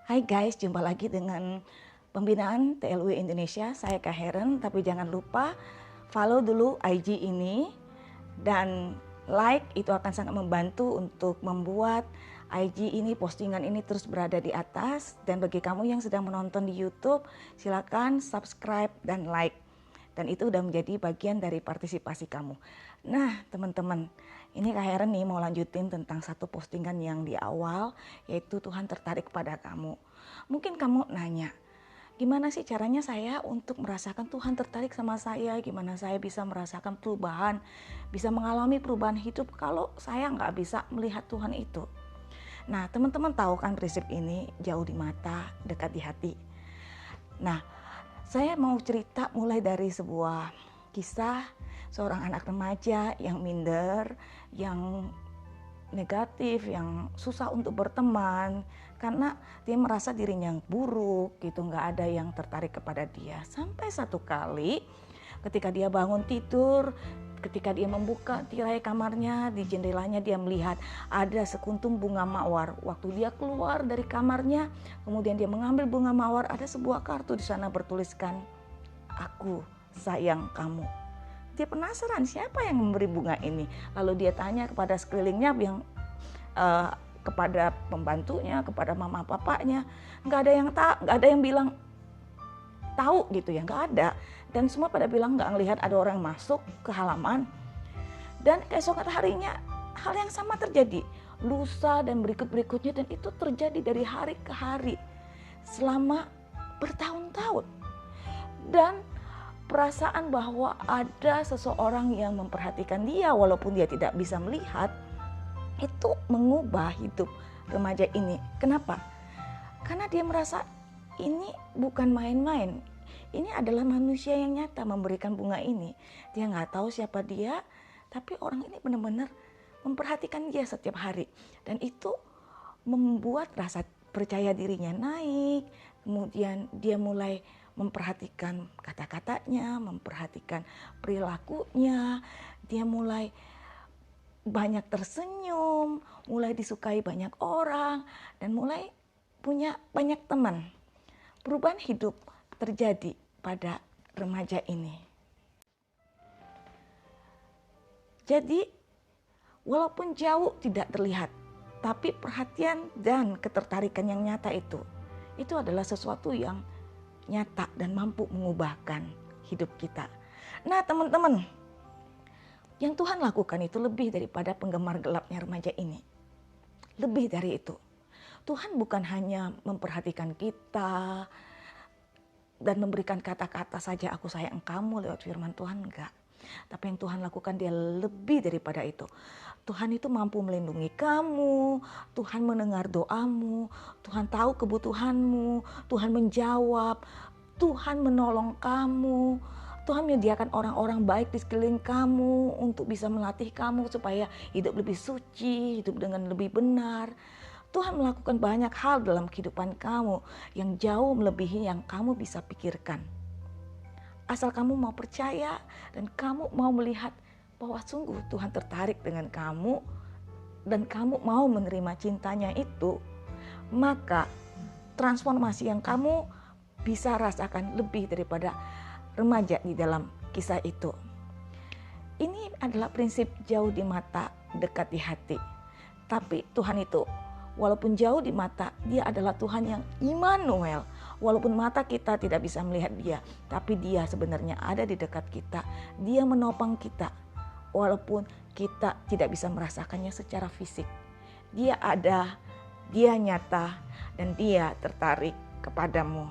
Hai guys, jumpa lagi dengan pembinaan TLW Indonesia. Saya Kak Heren, tapi jangan lupa follow dulu IG ini dan like, itu akan sangat membantu untuk membuat IG ini, postingan ini terus berada di atas. Dan bagi kamu yang sedang menonton di YouTube, silakan subscribe dan like. Dan itu udah menjadi bagian dari partisipasi kamu. Nah teman-teman, ini Kak Heren nih mau lanjutin tentang satu postingan yang di awal, yaitu Tuhan tertarik pada kamu. Mungkin kamu nanya, gimana sih caranya saya untuk merasakan Tuhan tertarik sama saya? Gimana saya bisa merasakan perubahan, bisa mengalami perubahan hidup kalau saya nggak bisa melihat Tuhan itu? Nah teman-teman tahu kan prinsip ini, jauh di mata, dekat di hati. Nah saya mau cerita mulai dari sebuah kisah seorang anak remaja yang minder, yang negatif, yang susah untuk berteman karena dia merasa dirinya buruk gitu, nggak ada yang tertarik kepada dia. Sampai satu kali ketika dia bangun tidur, ketika dia membuka tirai kamarnya, di jendelanya dia melihat ada sekuntum bunga mawar. Waktu dia keluar dari kamarnya, kemudian dia mengambil bunga mawar, ada sebuah kartu di sana bertuliskan, "Aku sayang kamu." Dia penasaran siapa yang memberi bunga ini. Lalu dia tanya kepada sekelilingnya, yang kepada pembantunya, kepada mama papanya, nggak ada yang bilang tahu gitu ya, nggak ada. Dan semua pada bilang nggak ngelihat ada orang masuk ke halaman. Dan keesokan harinya hal yang sama terjadi, lusa dan berikutnya, dan itu terjadi dari hari ke hari selama bertahun-tahun. Dan perasaan bahwa ada seseorang yang memperhatikan dia walaupun dia tidak bisa melihat, itu mengubah hidup remaja ini. Kenapa? Karena dia merasa ini bukan main-main. Ini adalah manusia yang nyata memberikan bunga ini. Dia nggak tahu siapa dia, tapi orang ini benar-benar memperhatikan dia setiap hari. Dan itu membuat rasa percaya dirinya naik. Kemudian dia mulai memperhatikan kata-katanya, memperhatikan perilakunya. Dia mulai banyak tersenyum, mulai disukai banyak orang, dan mulai punya banyak teman. Perubahan hidup terjadi pada remaja ini. Jadi, walaupun jauh tidak terlihat, tapi perhatian dan ketertarikan yang nyata itu adalah sesuatu yang nyata dan mampu mengubahkan hidup kita. Nah teman-teman, yang Tuhan lakukan itu lebih daripada penggemar gelapnya remaja ini. Lebih dari itu. Tuhan bukan hanya memperhatikan kita dan memberikan kata-kata saja, "Aku sayang kamu" lewat firman Tuhan, enggak. Tapi yang Tuhan lakukan dia lebih daripada itu. Tuhan itu mampu melindungi kamu, Tuhan mendengar doamu, Tuhan tahu kebutuhanmu, Tuhan menjawab, Tuhan menolong kamu, Tuhan menyediakan orang-orang baik di sekeliling kamu untuk bisa melatih kamu supaya hidup lebih suci, hidup dengan lebih benar. Tuhan melakukan banyak hal dalam kehidupan kamu yang jauh melebihi yang kamu bisa pikirkan. Asal kamu mau percaya dan kamu mau melihat bahwa sungguh Tuhan tertarik dengan kamu dan kamu mau menerima cintanya itu, maka transformasi yang kamu bisa rasakan lebih daripada remaja di dalam kisah itu. Ini adalah prinsip jauh di mata, dekat di hati. Tapi Tuhan itu walaupun jauh di mata, dia adalah Tuhan yang Immanuel. Walaupun mata kita tidak bisa melihat dia, tapi dia sebenarnya ada di dekat kita. Dia menopang kita, walaupun kita tidak bisa merasakannya secara fisik. Dia ada, dia nyata, dan dia tertarik kepadamu.